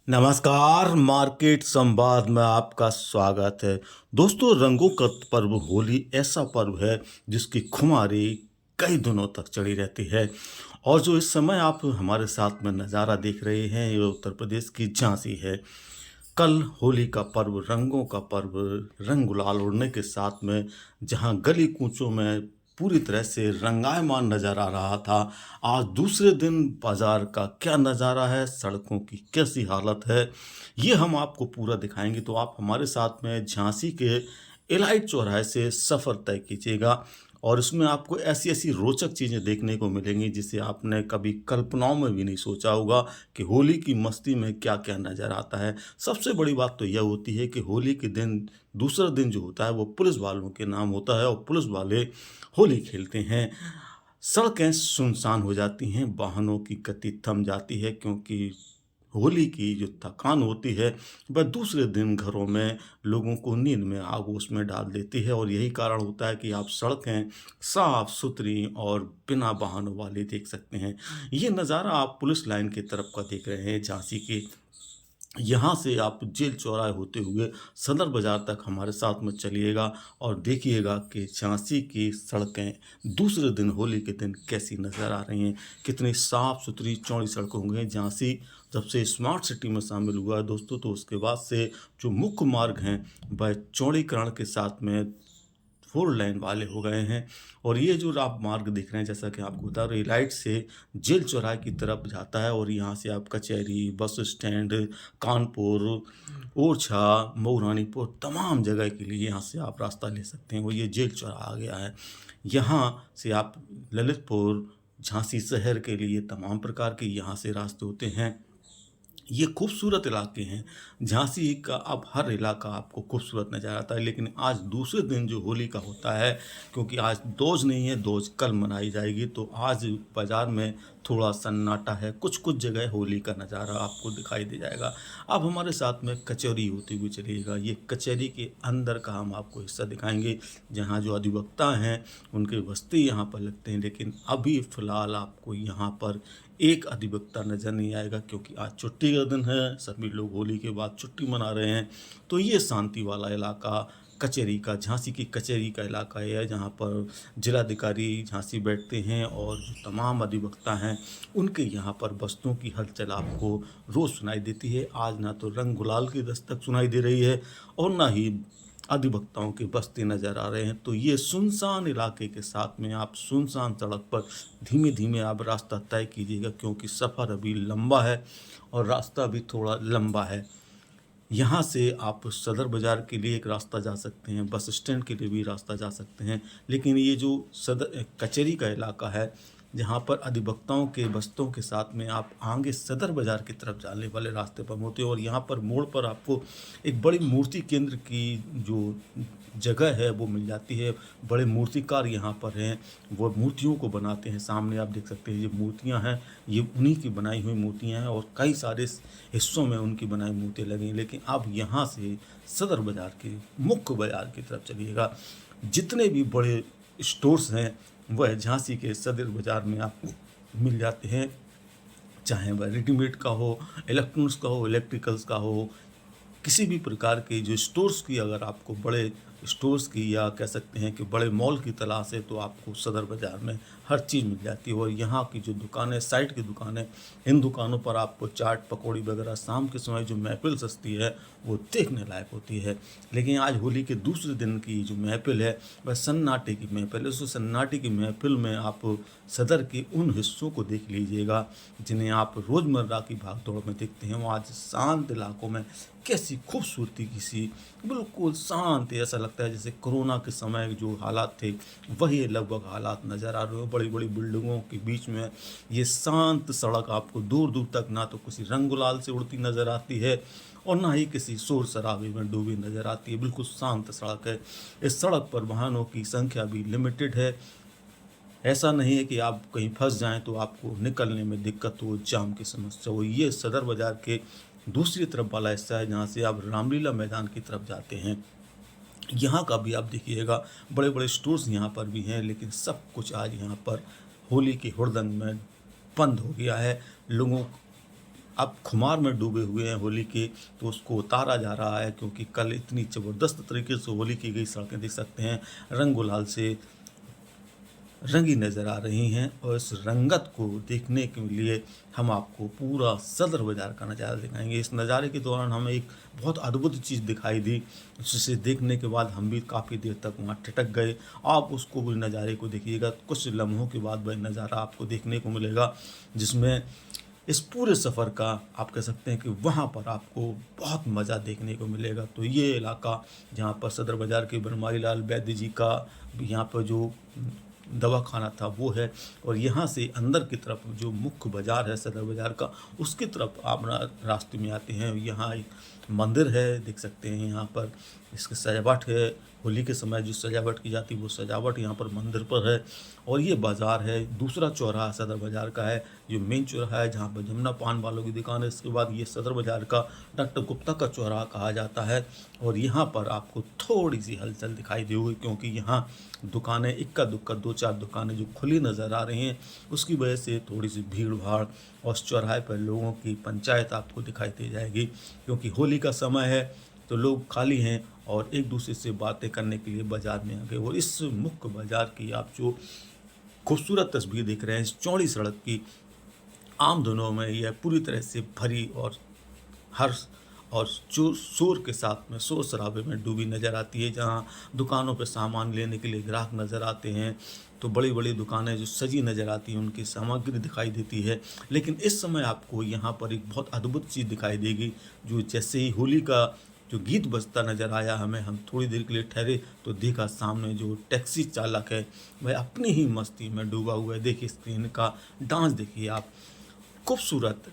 नमस्कार, मार्केट संवाद में आपका स्वागत है। दोस्तों, रंगों का पर्व होली ऐसा पर्व है जिसकी खुमारी कई दिनों तक चढ़ी रहती है। और जो इस समय आप हमारे साथ में नज़ारा देख रहे हैं, ये उत्तर प्रदेश की झांसी है। कल होली का पर्व, रंगों का पर्व, रंग गुलाल उड़ने के साथ में जहां गली कूचों में पूरी तरह से रंगायमान नजर आ रहा था, आज दूसरे दिन बाजार का क्या नज़ारा है, सड़कों की कैसी हालत है, ये हम आपको पूरा दिखाएंगे। तो आप हमारे साथ में झांसी के एलाइट चौराहे से सफ़र तय कीजिएगा और इसमें आपको ऐसी ऐसी रोचक चीज़ें देखने को मिलेंगी जिसे आपने कभी कल्पनाओं में भी नहीं सोचा होगा कि होली की मस्ती में क्या क्या नज़र आता है। सबसे बड़ी बात तो यह होती है कि होली के दिन, दूसरा दिन जो होता है वो पुलिस वालों के नाम होता है और पुलिस वाले होली खेलते हैं। सड़कें सुनसान हो जाती हैं, वाहनों की गति थम जाती है क्योंकि होली की जो थकान होती है वह दूसरे दिन घरों में लोगों को नींद में आगोश में डाल देती है। और यही कारण होता है कि आप सड़कें साफ सुथरी और बिना वाहनों वाली देख सकते हैं। ये नज़ारा आप पुलिस लाइन की तरफ का देख रहे हैं झांसी की। यहाँ से आप जेल चौराहे होते हुए सदर बाज़ार तक हमारे साथ में चलिएगा और देखिएगा कि झांसी की सड़कें दूसरे दिन होली के दिन कैसी नज़र आ रही हैं। कितनी साफ़ सुथरी चौड़ी सड़कें होंगी। झांसी जब से स्मार्ट सिटी में शामिल हुआ है दोस्तों, तो उसके बाद से जो मुख्य मार्ग हैं वह चौड़ीकरण के साथ में 4 लेन वाले हो गए हैं। और ये जो आप मार्ग देख रहे हैं, जैसा कि आपको बता रहे, लाइट से जेल चौराहे की तरफ जाता है और यहाँ से आप कचहरी, बस स्टैंड, कानपुर, ओरछा, मऊरानीपुर, तमाम जगह के लिए यहाँ से आप रास्ता ले सकते हैं। और ये जेल चौराहा आ गया है। यहाँ से आप ललितपुर, झांसी शहर के लिए तमाम प्रकार के यहाँ से रास्ते होते हैं। ये खूबसूरत इलाके हैं। झांसी का अब हर इलाका आपको खूबसूरत नज़र आता है। लेकिन आज दूसरे दिन जो होली का होता है, क्योंकि आज दोज नहीं है, दोज कल मनाई जाएगी, तो आज बाज़ार में थोड़ा सन्नाटा है। कुछ-कुछ जगह होली का नज़ारा आपको दिखाई दे जाएगा। अब हमारे साथ में कचहरी होते हुए चलिएगा। ये कचहरी के अंदर का हम आपको हिस्सा दिखाएँगे, जहाँ जो अधिवक्ता हैं, उनके बस्ते यहाँ पर लगते हैं। लेकिन अभी फ़िलहाल आपको यहाँ पर एक अधिवक्ता नज़र नहीं आएगा क्योंकि आज छुट्टी का दिन है, सभी लोग होली के बाद छुट्टी मना रहे हैं। तो ये शांति वाला इलाका कचहरी का, झांसी की कचहरी का इलाका है, जहाँ पर जिलाधिकारी झांसी बैठते हैं और जो तमाम अधिवक्ता हैं उनके यहाँ पर बस्तों की हलचल आपको रोज़ सुनाई देती है। आज ना तो रंग गुलाल की दस्तक सुनाई दे रही है और ना ही अधिवक्ताओं के बस्ते नज़र आ रहे हैं। तो ये सुनसान इलाके के साथ में आप सुनसान सड़क पर धीमे-धीमे आप रास्ता तय कीजिएगा, क्योंकि सफ़र अभी लंबा है और रास्ता भी थोड़ा लंबा है। यहाँ से आप सदर बाज़ार के लिए एक रास्ता जा सकते हैं, बस स्टैंड के लिए भी रास्ता जा सकते हैं। लेकिन ये जो सदर कचहरी का इलाका है, जहाँ पर अधिवक्ताओं के बस्तों के साथ में आप आगे सदर बाज़ार की तरफ जाने वाले रास्ते पर होते हो और यहाँ पर मोड़ पर आपको एक बड़ी मूर्ति केंद्र की जो जगह है वो मिल जाती है। बड़े मूर्तिकार यहाँ पर हैं, वो मूर्तियों को बनाते हैं। सामने आप देख सकते हैं ये मूर्तियाँ हैं, ये उन्हीं की बनाई हुई मूर्तियाँ हैं और कई सारे हिस्सों में उनकी बनाई मूर्तियाँ लगी हैं। लेकिन आप यहाँ से सदर बाज़ार के मुख्य बाज़ार की तरफ चलिएगा। जितने भी बड़े स्टोर्स हैं वह झांसी के सदर बाज़ार में आपको मिल जाते हैं। चाहे वह रेडीमेड का हो, इलेक्ट्रॉनिक्स का हो, इलेक्ट्रिकल्स का हो, किसी भी प्रकार के जो स्टोर्स की, अगर आपको बड़े स्टोर्स की या कह सकते हैं कि बड़े मॉल की तलाश है, तो आपको सदर बाज़ार में हर चीज़ मिल जाती है। और यहाँ की जो दुकानें, साइड की दुकानें, इन दुकानों पर आपको चाट पकौड़ी वगैरह शाम के समय जो महफ़िल सजती है वो देखने लायक होती है। लेकिन आज होली के दूसरे दिन की जो महफ़िल है वह सन्नाटे की महफ़िल है। उस सन्नाटे की महफ़िल में आप सदर के उन हिस्सों को देख लीजिएगा जिन्हें आप रोज़मर्रा की भागदौड़ में देखते हैं। वो आज शांत इलाकों में कैसी खूबसूरती, किसी बिल्कुल शांत, ऐसा लगता है जैसे कोरोना के समय जो हालात थे वही लगभग हालात नज़र आ रहे हो। बड़ी बड़ी बिल्डिंगों के बीच में ये शांत सड़क आपको दूर दूर तक ना तो किसी रंग गुलाल से उड़ती नज़र आती है और ना ही किसी शोर शराबे में डूबी नज़र आती है। बिल्कुल शांत सड़क है। इस सड़क पर वाहनों की संख्या भी लिमिटेड है। ऐसा नहीं है कि आप कहीं फंस जाएं तो आपको निकलने में दिक्कत हो, जाम की समस्या हो। ये सदर बाज़ार के दूसरी तरफ वाला हिस्सा है जहाँ से आप रामलीला मैदान की तरफ जाते हैं। यहाँ का भी आप देखिएगा, बड़े बड़े स्टोर्स यहाँ पर भी हैं, लेकिन सब कुछ आज यहाँ पर होली की हुड़दंग में बंद हो गया है। लोगों अब खुमार में डूबे हुए हैं होली के, तो उसको उतारा जा रहा है क्योंकि कल इतनी ज़बरदस्त तरीके से होली की गई। सड़कें देख सकते हैं रंग गुलाल से रंगी नज़र आ रही हैं और इस रंगत को देखने के लिए हम आपको पूरा सदर बाज़ार का नज़ारा दिखाएंगे। इस नज़ारे के दौरान हमें एक बहुत अद्भुत चीज़ दिखाई दी, जिसे देखने के बाद हम भी काफ़ी देर तक वहाँ ठिठक गए। आप उसको भी नज़ारे को देखिएगा, कुछ लम्हों के बाद वह नज़ारा आपको देखने को मिलेगा, जिसमें इस पूरे सफ़र का आप कह सकते हैं कि वहाँ पर आपको बहुत मज़ा देखने को मिलेगा। तो ये इलाका जहाँ पर सदर बाज़ार के बनमाली लाल वैद्य जी का यहाँ पर जो दवा खाना था वो है, और यहाँ से अंदर की तरफ जो मुख्य बाज़ार है सदर बाज़ार का, उसकी तरफ आप रास्ते में आते हैं। यहाँ एक मंदिर है, देख सकते हैं यहाँ पर इसकी सजावट है। होली के समय जो सजावट की जाती है वो सजावट यहाँ पर मंदिर पर है। और ये बाज़ार है, दूसरा चौराहा सदर बाज़ार का है, जो मेन चौराहा है जहाँ पर जमुना पान वालों की दुकान है। इसके बाद ये सदर बाज़ार का डॉक्टर गुप्ता का चौराहा कहा जाता है। और यहाँ पर आपको थोड़ी सी हलचल दिखाई देगी, क्योंकि यहाँ दुकानें इक्का दुक्का 2-4 दुकानें जो खुली नज़र आ रही हैं, उसकी वजह से थोड़ी सी भीड़ भाड़ और उस चौराहे पर लोगों की पंचायत आपको दिखाई दे जाएगी। क्योंकि होली का समय है तो लोग खाली हैं और एक दूसरे से बातें करने के लिए बाज़ार में आ गए। और इस मुख्य बाज़ार की आप जो खूबसूरत तस्वीर देख रहे हैं, इस चौड़ी सड़क की आम दिनों में यह पूरी तरह से भरी और हर्ष और शोर के साथ में, शोर शराबे में डूबी नज़र आती है। जहाँ दुकानों पे सामान लेने के लिए ग्राहक नज़र आते हैं, तो बड़ी बड़ी दुकानें जो सजी नज़र आती हैं, उनकी सामग्री दिखाई देती है। लेकिन इस समय आपको यहाँ पर एक बहुत अद्भुत चीज़ दिखाई देगी, जो जैसे ही होली का जो गीत बजता नज़र आया हमें, हम थोड़ी देर के लिए ठहरे तो देखा सामने जो टैक्सी चालक है वह अपनी ही मस्ती में डूबा हुआ है। देखिए स्क्रीन का डांस देखिए आप, खूबसूरत,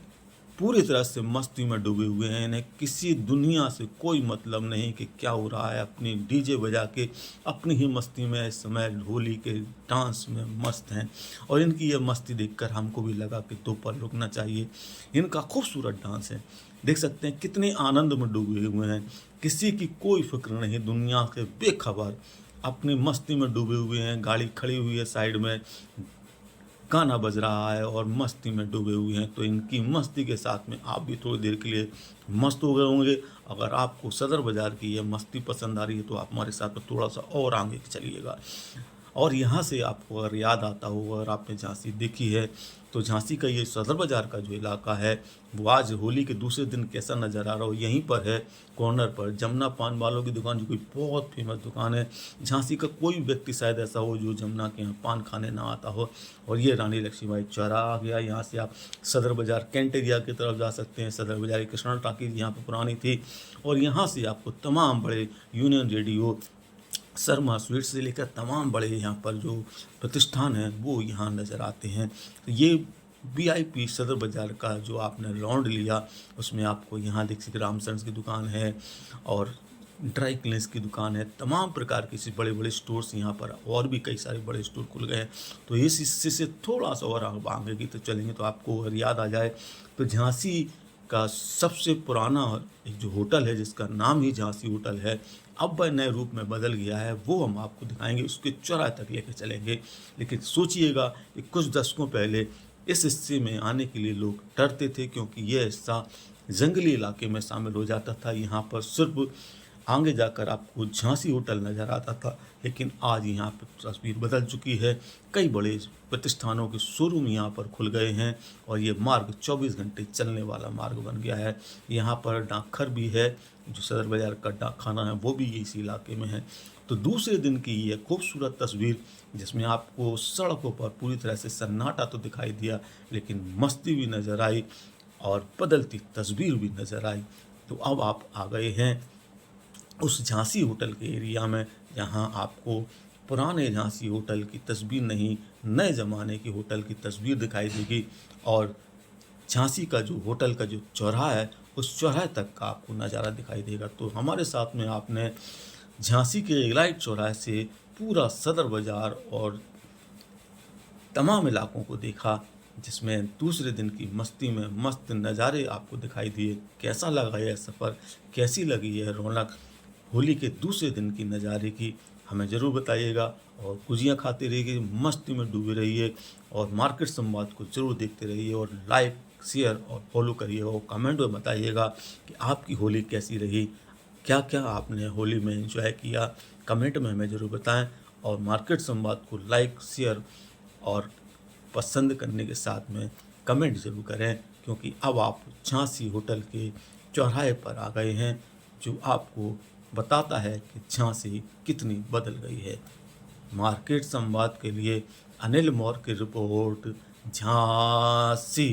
पूरी तरह से मस्ती में डूबे हुए हैं। इन्हें किसी दुनिया से कोई मतलब नहीं कि क्या हो रहा है, अपनी डीजे बजा के अपनी ही मस्ती में इस समय होली के डांस में मस्त हैं। और इनकी ये मस्ती देखकर हमको भी लगा कि दो पल रुकना चाहिए। इनका खूबसूरत डांस है, देख सकते हैं कितने आनंद में डूबे हुए हैं, किसी की कोई फिक्र नहीं, दुनिया से बेखबर अपनी मस्ती में डूबे हुए हैं। गाड़ी खड़ी हुई है साइड में, गाना बज रहा है और मस्ती में डूबे हुए हैं। तो इनकी मस्ती के साथ में आप भी थोड़ी देर के लिए मस्त हो गए होंगे। अगर आपको सदर बाज़ार की यह मस्ती पसंद आ रही है तो आप हमारे साथ में थोड़ा सा और आगे चलिएगा। और यहाँ से आपको अगर याद आता हो, अगर आपने झांसी देखी है, तो झांसी का ये सदर बाज़ार का जो इलाका है वो आज होली के दूसरे दिन कैसा नज़र आ रहा हो। यहीं पर है कॉर्नर पर जमुना पान वालों की दुकान, जो कोई बहुत फेमस दुकान है। झांसी का कोई व्यक्ति शायद ऐसा हो जो जमुना के यहाँ पान खाने ना आता हो। और ये रानी लक्ष्मीबाई चौराहा आ गया। यहाँ से आप सदर बाज़ार कैंट एरिया की तरफ जा सकते हैं। सदर बाज़ार की कृष्णा टाकीज यहाँ पर पुरानी थी। और यहाँ से आपको तमाम बड़े यूनियन रेडियो, शर्मा स्वीट्स से लेकर तमाम बड़े यहाँ पर जो प्रतिष्ठान हैं वो यहाँ नज़र आते हैं। तो ये वीआईपी सदर बाज़ार का जो आपने राउंड लिया, उसमें आपको यहाँ देख सकते रामसन्स की दुकान है और ड्राई क्लीनर्स की दुकान है। तमाम प्रकार के ऐसे बड़े बड़े स्टोर्स यहाँ पर, और भी कई सारे बड़े स्टोर खुल गए हैं। तो इस हिस्से से थोड़ा सा और आगे की तो चलेंगे तो आपको अगर याद आ जाए तो झांसी का सबसे पुराना एक जो होटल है, जिसका नाम ही झांसी होटल है, अब वह नए रूप में बदल गया है। वो हम आपको दिखाएंगे, उसके चौराहे तक लेकर चलेंगे। लेकिन सोचिएगा कि कुछ दशकों पहले इस हिस्से में आने के लिए लोग डरते थे, क्योंकि यह हिस्सा जंगली इलाके में शामिल हो जाता था। यहाँ पर सिर्फ आगे जाकर आपको झांसी होटल नज़र आता था। लेकिन आज यहाँ पर तस्वीर बदल चुकी है। कई बड़े प्रतिष्ठानों के शोरूम यहाँ पर खुल गए हैं और ये मार्ग 24 घंटे चलने वाला मार्ग बन गया है। यहाँ पर डाकघर भी है, जो सदर बाज़ार का डाक खाना है वो भी इसी इलाके में है। तो दूसरे दिन की ये खूबसूरत तस्वीर, जिसमें आपको सड़कों पर पूरी तरह से सन्नाटा तो दिखाई दिया, लेकिन मस्ती भी नज़र आई और बदलती तस्वीर भी नज़र आई। तो अब आप आ गए हैं उस झांसी होटल के एरिया में, जहां आपको पुराने झांसी होटल की तस्वीर नहीं, नए ज़माने की होटल की तस्वीर दिखाई देगी। और झांसी का जो होटल का जो चौराहा है, उस चौराहे तक का आपको नज़ारा दिखाई देगा। तो हमारे साथ में आपने झांसी के इलाइट चौराहे से पूरा सदर बाज़ार और तमाम इलाकों को देखा, जिसमें दूसरे दिन की मस्ती में मस्त नज़ारे आपको दिखाई दिए। कैसा लगा यह सफ़र, कैसी लगी यह रौनक होली के दूसरे दिन की नज़ारे की, हमें ज़रूर बताइएगा। और गुजियाँ खाते रहिए, मस्ती में डूबे रहिए और मार्केट संवाद को ज़रूर देखते रहिए और लाइक शेयर और फॉलो करिएगा और कमेंट में बताइएगा कि आपकी होली कैसी रही, क्या क्या आपने होली में एंजॉय किया। कमेंट में हमें ज़रूर बताएं और मार्केट संवाद को लाइक, शेयर और पसंद करने के साथ में कमेंट ज़रूर करें, क्योंकि अब आप झांसी होटल के चौराहे पर आ गए हैं, जो आपको बताता है कि झांसी कितनी बदल गई है। मार्केट संवाद के लिए अनिल मौर्य की रिपोर्ट, झांसी।